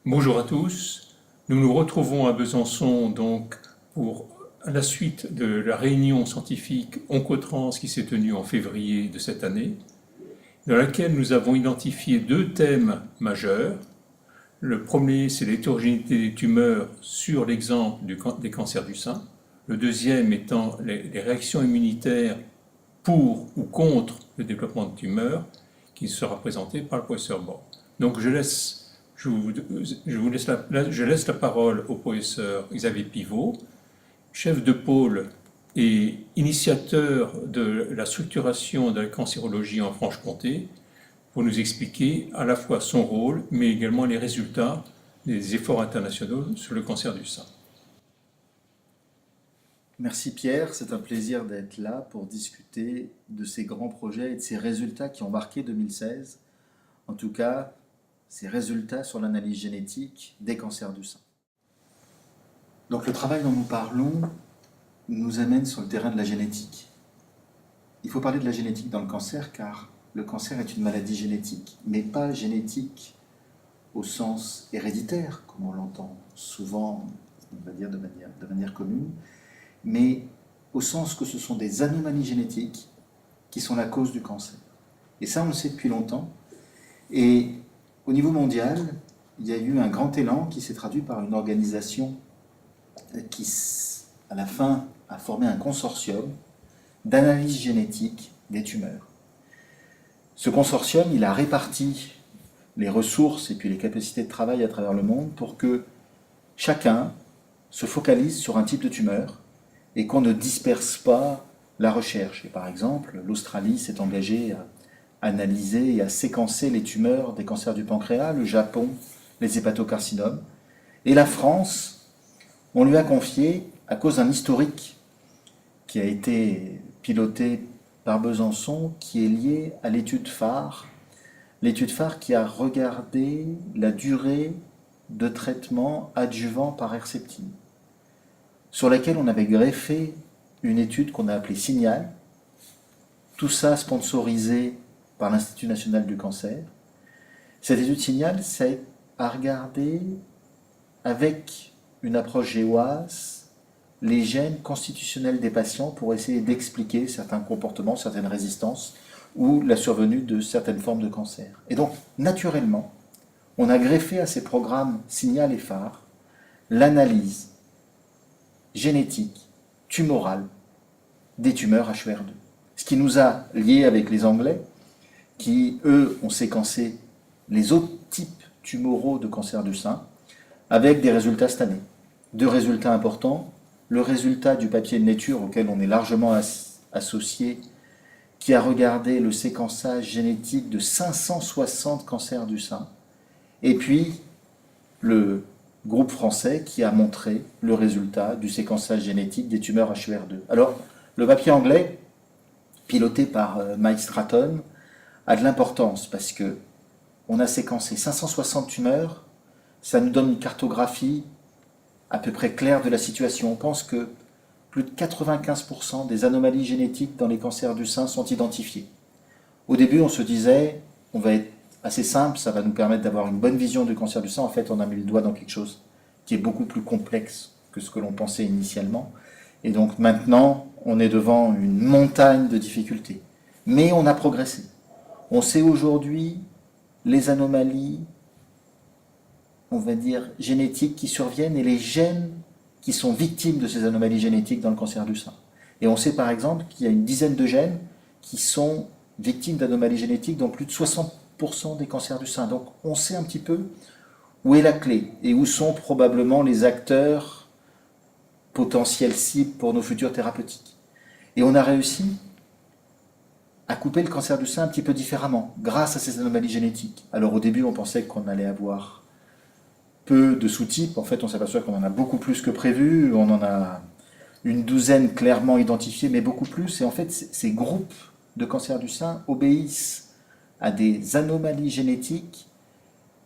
Bonjour à tous. Nous nous retrouvons à Besançon donc pour la suite de la réunion scientifique Oncotrans qui s'est tenue en février de cette année, dans laquelle nous avons identifié deux thèmes majeurs. Le premier, c'est l'hétérogénéité des tumeurs sur l'exemple des cancers du sein. Le deuxième étant les réactions immunitaires pour ou contre le développement de tumeurs, qui sera présenté par le professeur Borg. Donc je laisse la parole au professeur Xavier Pivot, chef de pôle et initiateur de la structuration de la cancérologie en Franche-Comté, pour nous expliquer à la fois son rôle, mais également les résultats des efforts internationaux sur le cancer du sein. Merci Pierre, c'est un plaisir d'être là pour discuter de ces grands projets et de ces résultats qui ont marqué 2016. En tout cas, ces résultats sur l'analyse génétique des cancers du sein. Donc le travail dont nous parlons nous amène sur le terrain de la génétique. Il faut parler de la génétique dans le cancer car le cancer est une maladie génétique, mais pas génétique au sens héréditaire, comme on l'entend souvent, on va dire de manière commune, mais au sens que ce sont des anomalies génétiques qui sont la cause du cancer. Et ça, on le sait depuis longtemps. Et au niveau mondial, il y a eu un grand élan qui s'est traduit par une organisation qui, à la fin, a formé un consortium d'analyse génétique des tumeurs. Ce consortium, il a réparti les ressources et puis les capacités de travail à travers le monde pour que chacun se focalise sur un type de tumeur et qu'on ne disperse pas la recherche. Et par exemple, l'Australie s'est engagée à analyser et à séquencer les tumeurs des cancers du pancréas, le Japon, les hépatocarcinomes. Et la France, on lui a confié, à cause d'un historique qui a été piloté par Besançon, qui est lié à l'étude phare qui a regardé la durée de traitement adjuvant par Herceptine, sur laquelle on avait greffé une étude qu'on a appelée Signal, tout ça sponsorisé par l'Institut national du cancer. Cette étude Signal, c'est à regarder avec une approche GWAS les gènes constitutionnels des patients pour essayer d'expliquer certains comportements, certaines résistances ou la survenue de certaines formes de cancer. Et donc, naturellement, on a greffé à ces programmes Signal et phare l'analyse génétique, tumorale, des tumeurs HER2. Ce qui nous a liés avec les Anglais, qui, eux, ont séquencé les autres types tumoraux de cancer du sein, avec des résultats cette année. Deux résultats importants. Le résultat du papier de Nature, auquel on est largement associé, qui a regardé le séquençage génétique de 560 cancers du sein. Et puis, le groupe français qui a montré le résultat du séquençage génétique des tumeurs HER2. Alors, le papier anglais, piloté par Mike Stratton, a de l'importance parce que on a séquencé 560 tumeurs, ça nous donne une cartographie à peu près claire de la situation. On pense que plus de 95% des anomalies génétiques dans les cancers du sein sont identifiées. Au début, on se disait, on va être assez simple, ça va nous permettre d'avoir une bonne vision du cancer du sein. En fait, on a mis le doigt dans quelque chose qui est beaucoup plus complexe que ce que l'on pensait initialement. Et donc maintenant, on est devant une montagne de difficultés. Mais on a progressé. On sait aujourd'hui les anomalies, on va dire, génétiques qui surviennent et les gènes qui sont victimes de ces anomalies génétiques dans le cancer du sein. Et on sait par exemple qu'il y a une dizaine de gènes qui sont victimes d'anomalies génétiques dans plus de 60% des cancers du sein. Donc on sait un petit peu où est la clé et où sont probablement les acteurs potentiels cibles pour nos futures thérapeutiques. Et on a réussi à couper le cancer du sein un petit peu différemment, grâce à ces anomalies génétiques. Alors au début, on pensait qu'on allait avoir peu de sous-types. En fait, on s'aperçoit qu'on en a beaucoup plus que prévu. On en a une douzaine clairement identifiés, mais beaucoup plus. Et en fait, ces groupes de cancer du sein obéissent à des anomalies génétiques,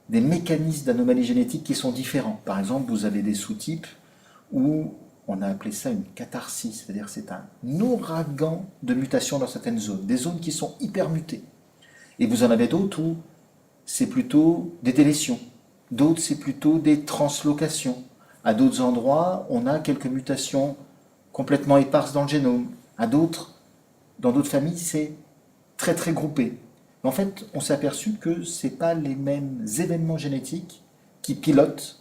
des mécanismes d'anomalies génétiques qui sont différents. Par exemple, vous avez des sous-types où on a appelé ça une catharsis, c'est-à-dire c'est un ouragan de mutations dans certaines zones, des zones qui sont hyper mutées. Et vous en avez d'autres où c'est plutôt des délétions. D'autres, c'est plutôt des translocations. À d'autres endroits, on a quelques mutations complètement éparses dans le génome. Dans d'autres familles, c'est très très groupé. Mais en fait, on s'est aperçu que ce n'est pas les mêmes événements génétiques qui pilotent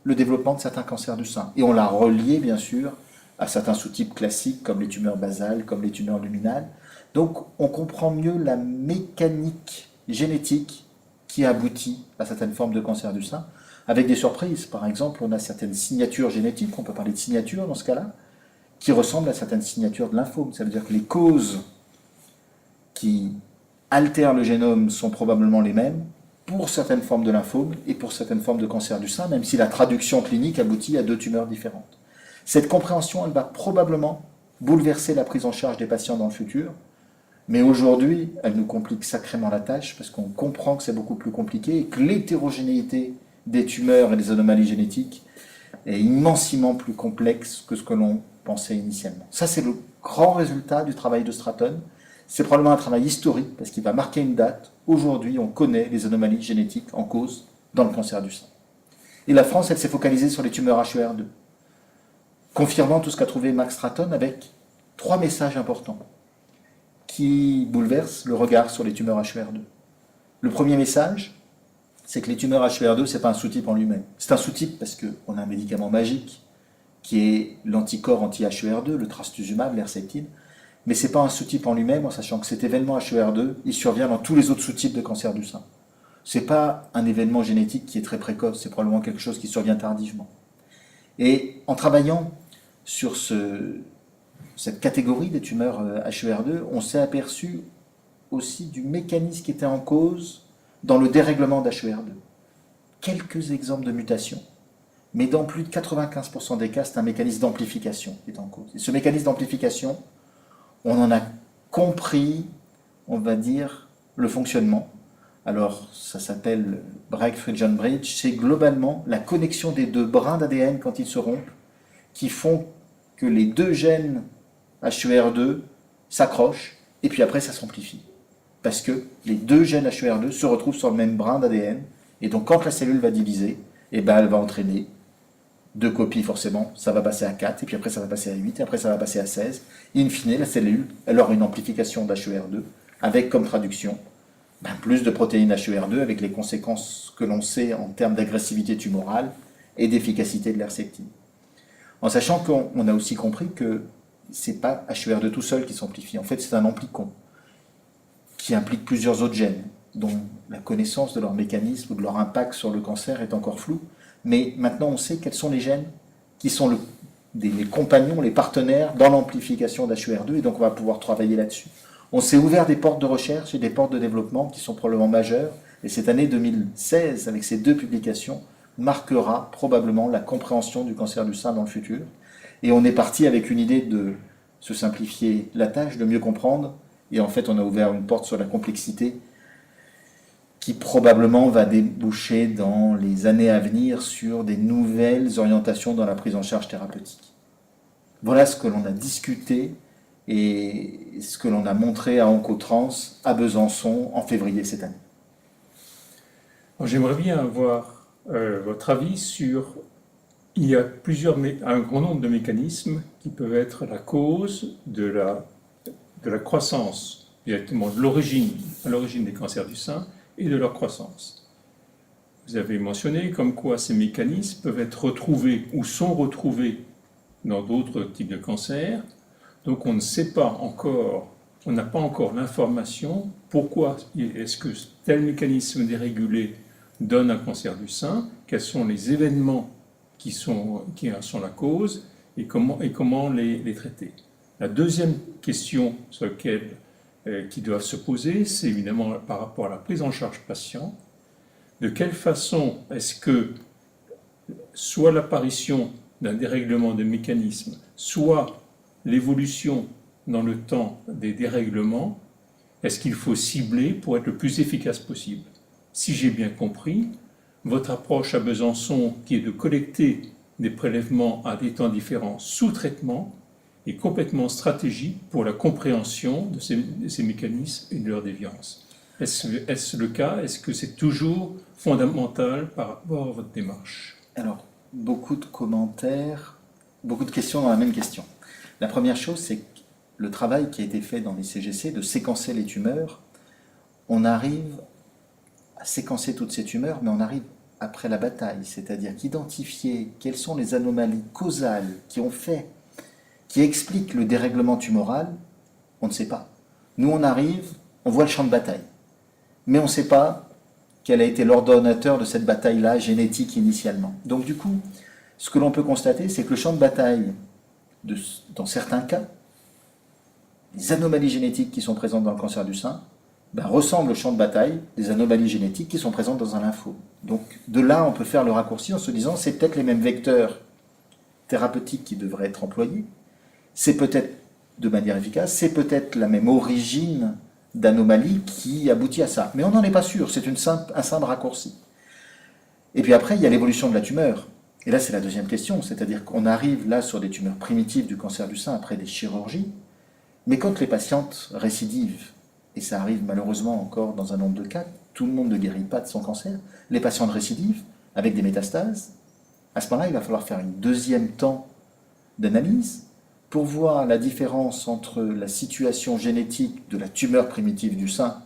le développement de certains cancers du sein. Et on l'a relié, bien sûr, à certains sous-types classiques comme les tumeurs basales, comme les tumeurs luminales. Donc, on comprend mieux la mécanique génétique qui aboutit à certaines formes de cancer du sein, avec des surprises. Par exemple, on a certaines signatures génétiques, on peut parler de signatures dans ce cas-là, qui ressemblent à certaines signatures de lymphome. Ça veut dire que les causes qui altèrent le génome sont probablement les mêmes pour certaines formes de lymphome et pour certaines formes de cancer du sein, même si la traduction clinique aboutit à deux tumeurs différentes. Cette compréhension, elle va probablement bouleverser la prise en charge des patients dans le futur, mais aujourd'hui, elle nous complique sacrément la tâche parce qu'on comprend que c'est beaucoup plus compliqué et que l'hétérogénéité des tumeurs et des anomalies génétiques est immensément plus complexe que ce que l'on pensait initialement. Ça, c'est le grand résultat du travail de Stratton. C'est probablement un travail historique parce qu'il va marquer une date. Aujourd'hui, on connaît les anomalies génétiques en cause dans le cancer du sein. Et la France, elle s'est focalisée sur les tumeurs HER2, confirmant tout ce qu'a trouvé Max Stratton avec 3 messages importants qui bouleversent le regard sur les tumeurs HER2. Le premier message, c'est que les tumeurs HER2, ce n'est pas un sous-type en lui-même. C'est un sous-type parce qu'on a un médicament magique qui est l'anticorps anti-HER2, le trastuzumab, l'herceptine, mais ce n'est pas un sous-type en lui-même, en sachant que cet événement HER2, il survient dans tous les autres sous-types de cancer du sein. Ce n'est pas un événement génétique qui est très précoce, c'est probablement quelque chose qui survient tardivement. Et en travaillant sur cette catégorie des tumeurs HER2, on s'est aperçu aussi du mécanisme qui était en cause dans le dérèglement d'HER2. Quelques exemples de mutations, mais dans plus de 95% des cas, c'est un mécanisme d'amplification qui est en cause. Et ce mécanisme d'amplification, on en a compris, on va dire, le fonctionnement. Alors, ça s'appelle Bragg-Friedgen Bridge. C'est globalement la connexion des deux brins d'ADN quand ils se rompent qui font que les deux gènes HER2 s'accrochent et puis après ça s'amplifie. Parce que les deux gènes HER2 se retrouvent sur le même brin d'ADN et donc quand la cellule va diviser, eh ben, elle va entraîner 2 copies forcément, ça va passer à 4, et puis après ça va passer à 8, et après ça va passer à 16. Et in fine, la cellule, elle aura une amplification d'HER2, avec comme traduction plus de protéines HER2, avec les conséquences que l'on sait en termes d'agressivité tumorale et d'efficacité de l'herceptine. En sachant qu'on a aussi compris que ce n'est pas HER2 tout seul qui s'amplifie, en fait c'est un amplicon, qui implique plusieurs autres gènes, dont la connaissance de leur mécanisme ou de leur impact sur le cancer est encore floue. Mais maintenant, on sait quels sont les gènes qui sont les compagnons, les partenaires dans l'amplification d'HER2, et donc on va pouvoir travailler là-dessus. On s'est ouvert des portes de recherche et des portes de développement qui sont probablement majeures, et cette année 2016, avec ces 2 publications, marquera probablement la compréhension du cancer du sein dans le futur. Et on est parti avec une idée de se simplifier la tâche, de mieux comprendre, et en fait on a ouvert une porte sur la complexité qui probablement va déboucher dans les années à venir sur des nouvelles orientations dans la prise en charge thérapeutique. Voilà ce que l'on a discuté et ce que l'on a montré à Oncotrans à Besançon en février cette année. J'aimerais bien avoir votre avis sur... Il y a un grand nombre de mécanismes qui peuvent être la cause de la croissance, directement à l'origine des cancers du sein, et de leur croissance. Vous avez mentionné comme quoi ces mécanismes peuvent être retrouvés ou sont retrouvés dans d'autres types de cancers. Donc on ne sait pas encore, on n'a pas encore l'information pourquoi est-ce que tel mécanisme dérégulé donne un cancer du sein, quels sont les événements qui en sont la cause et comment les traiter. La deuxième question sur laquelle qui doivent se poser, c'est évidemment par rapport à la prise en charge patient. De quelle façon est-ce que soit l'apparition d'un dérèglement de mécanisme, soit l'évolution dans le temps des dérèglements, est-ce qu'il faut cibler pour être le plus efficace possible? Si j'ai bien compris, votre approche à Besançon, qui est de collecter des prélèvements à des temps différents sous traitement, est complètement stratégique pour la compréhension de ces mécanismes et de leur déviance. Est-ce le cas? Est-ce que c'est toujours fondamental par rapport à votre démarche? Alors, beaucoup de commentaires, beaucoup de questions dans la même question. La première chose, c'est que le travail qui a été fait dans les CGC de séquencer les tumeurs, on arrive à séquencer toutes ces tumeurs, mais on arrive après la bataille, c'est-à-dire qu'identifier quelles sont les anomalies causales qui expliquent le dérèglement tumoral, on ne sait pas. Nous, on arrive, on voit le champ de bataille, mais on ne sait pas quel a été l'ordonnateur de cette bataille-là génétique initialement. Donc du coup, ce que l'on peut constater, c'est que le champ de bataille, dans certains cas, les anomalies génétiques qui sont présentes dans le cancer du sein, ressemblent au champ de bataille des anomalies génétiques qui sont présentes dans un lymphome. Donc de là, on peut faire le raccourci en se disant c'est peut-être les mêmes vecteurs thérapeutiques qui devraient être employés, c'est peut-être de manière efficace, c'est peut-être la même origine d'anomalie qui aboutit à ça. Mais on n'en est pas sûr, c'est un simple raccourci. Et puis après, il y a l'évolution de la tumeur. Et là, c'est la deuxième question, c'est-à-dire qu'on arrive là sur des tumeurs primitives du cancer du sein après des chirurgies, mais quand les patientes récidivent, et ça arrive malheureusement encore dans un nombre de cas, tout le monde ne guérit pas de son cancer, les patientes récidivent avec des métastases, à ce moment-là, il va falloir faire une deuxième temps d'analyse pour voir la différence entre la situation génétique de la tumeur primitive du sein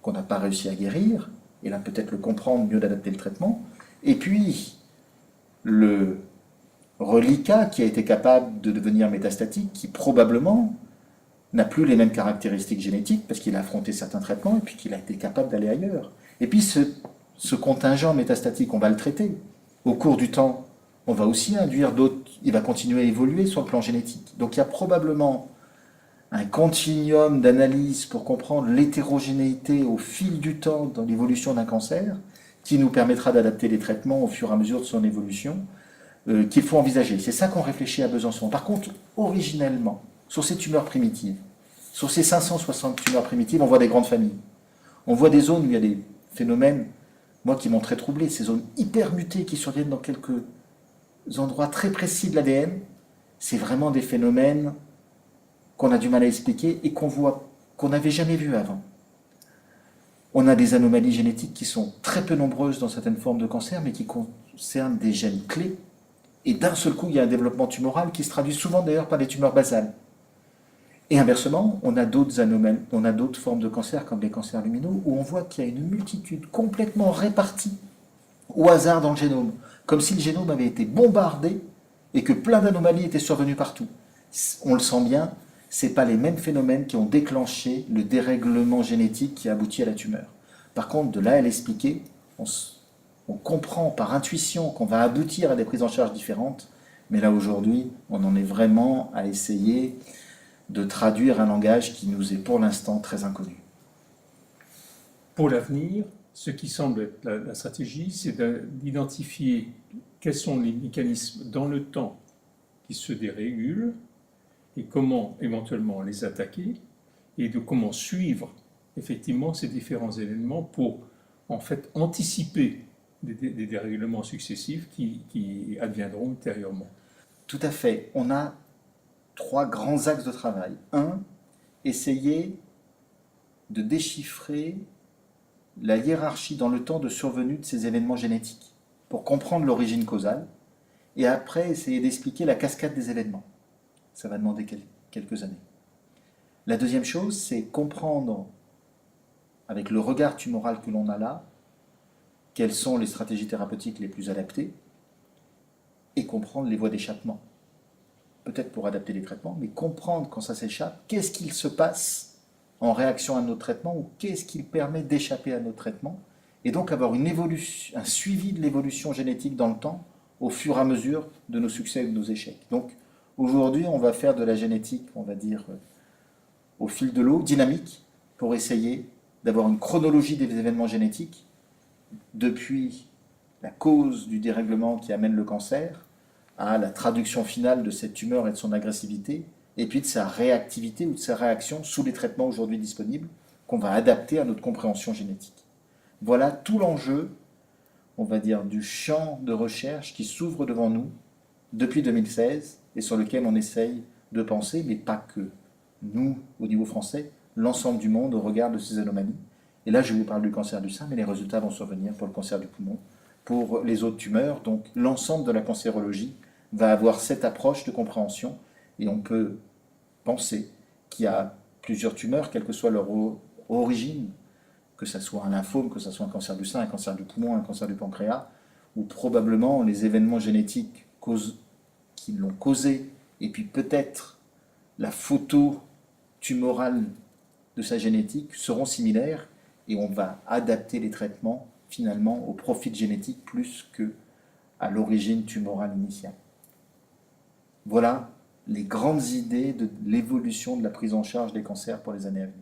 qu'on n'a pas réussi à guérir, et là peut-être le comprendre, mieux d'adapter le traitement, et puis le reliquat qui a été capable de devenir métastatique, qui probablement n'a plus les mêmes caractéristiques génétiques parce qu'il a affronté certains traitements et puis qu'il a été capable d'aller ailleurs. Et puis ce contingent métastatique, on va le traiter. Au cours du temps, on va aussi induire d'autres, il va continuer à évoluer sur le plan génétique. Donc il y a probablement un continuum d'analyse pour comprendre l'hétérogénéité au fil du temps dans l'évolution d'un cancer qui nous permettra d'adapter les traitements au fur et à mesure de son évolution qu'il faut envisager. C'est ça qu'on réfléchit à Besançon. Par contre, originellement, sur ces tumeurs primitives, sur ces 560 tumeurs primitives, on voit des grandes familles. On voit des zones où il y a des phénomènes, moi qui m'ont très troublé, ces zones hyper mutées qui surviennent dans quelques endroits très précis de l'ADN. C'est vraiment des phénomènes qu'on a du mal à expliquer et qu'on n'avait jamais vu avant. On a des anomalies génétiques qui sont très peu nombreuses dans certaines formes de cancer, mais qui concernent des gènes clés. Et d'un seul coup, il y a un développement tumoral qui se traduit souvent d'ailleurs par des tumeurs basales. Et inversement, on a d'autres anomalies, on a d'autres formes de cancer comme les cancers lumineux où on voit qu'il y a une multitude complètement répartie au hasard dans le génome, comme si le génome avait été bombardé et que plein d'anomalies étaient survenues partout. On le sent bien, ce n'est pas les mêmes phénomènes qui ont déclenché le dérèglement génétique qui a abouti à la tumeur. Par contre, de là à l'expliquer, on comprend par intuition qu'on va aboutir à des prises en charge différentes, mais là aujourd'hui, on en est vraiment à essayer de traduire un langage qui nous est pour l'instant très inconnu. Pour l'avenir, ce qui semble être la stratégie, c'est d'identifier quels sont les mécanismes dans le temps qui se dérégulent et comment éventuellement les attaquer et de comment suivre effectivement ces différents événements pour en fait anticiper des dérèglements successifs qui adviendront ultérieurement. Tout à fait. On a 3 grands axes de travail. 1, essayer de déchiffrer la hiérarchie dans le temps de survenue de ces événements génétiques pour comprendre l'origine causale et après essayer d'expliquer la cascade des événements. Ça va demander quelques années. La deuxième chose, c'est comprendre, avec le regard tumoral que l'on a là, quelles sont les stratégies thérapeutiques les plus adaptées et comprendre les voies d'échappement. Peut-être pour adapter les traitements, mais comprendre quand ça s'échappe, qu'est-ce qu'il se passe en réaction à notre traitement ou qu'est-ce qui permet d'échapper à notre traitement et donc avoir un suivi de l'évolution génétique dans le temps au fur et à mesure de nos succès et de nos échecs. Donc aujourd'hui, on va faire de la génétique, on va dire, au fil de l'eau, dynamique, pour essayer d'avoir une chronologie des événements génétiques depuis la cause du dérèglement qui amène le cancer à la traduction finale de cette tumeur et de son agressivité, et puis de sa réactivité ou de sa réaction sous les traitements aujourd'hui disponibles qu'on va adapter à notre compréhension génétique. Voilà tout l'enjeu, on va dire, du champ de recherche qui s'ouvre devant nous depuis 2016 et sur lequel on essaye de penser, mais pas que nous, au niveau français, l'ensemble du monde au regard de ces anomalies. Et là, je vous parle du cancer du sein, mais les résultats vont survenir pour le cancer du poumon, pour les autres tumeurs. Donc l'ensemble de la cancérologie va avoir cette approche de compréhension et on peut penser qu'il y a plusieurs tumeurs, quelle que soit leur origine, que ce soit un lymphome, que ce soit un cancer du sein, un cancer du poumon, un cancer du pancréas, ou probablement les événements génétiques qui l'ont causé, et puis peut-être la photo tumorale de sa génétique seront similaires, et on va adapter les traitements finalement au profil génétique plus que à l'origine tumorale initiale. Voilà les grandes idées de l'évolution de la prise en charge des cancers pour les années à venir.